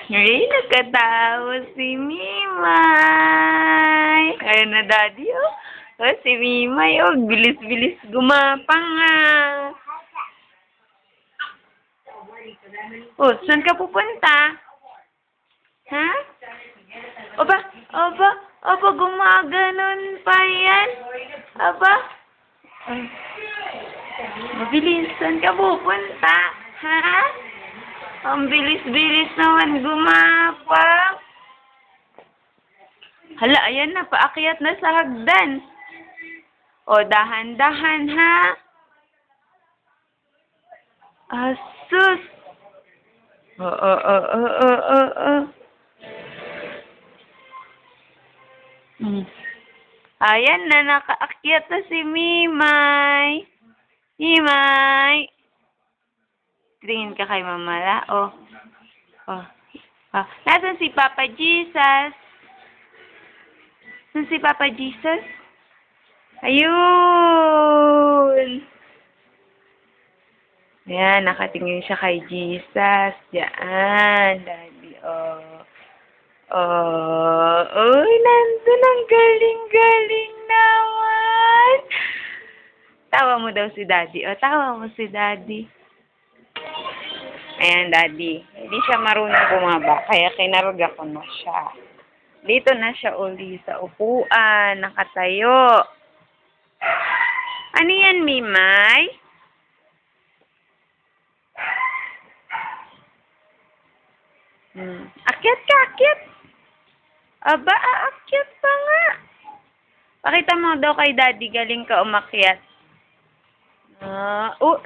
Ay, nagkatawa si Mimay. Ayun na, Daddy, oh. Oh, si Mimay, oh. Bilis-bilis gumapang, ah. Oh, saan ka pupunta? Ha? Aba, aba, aba, gumaganon pa yan. Aba. Ay. Mabilis, saan ka pupunta? Ha? Ang bilis-bilis naman gumapang. Hala, ayan na, paakyat na sa hagdan. O, dahan-dahan, ha? Asus. Oo. Ayan na, nakaakyat na si Mimay. Mimay. Tingin ka kay Mamala, oh. Oh. Oh. Nasaan si Papa Jesus? Nasaan si Papa Jesus? Ayun. Ayan, nakatingin siya kay Jesus. Diyan, Daddy, oh. Oh, uy, nandun, ang galing-galing naman. Tawa mo daw si Daddy. Oh, tawa mo si Daddy. Ayan, Daddy. Hindi siya marunong bumaba, kaya kinarga ko na siya. Dito na siya uli sa upuan, nakatayo. Ano yan, Mimay? Akyat ka, akyat. Aba, aakyat pa nga. Pakita mo daw kay Daddy, galing ka umakyat.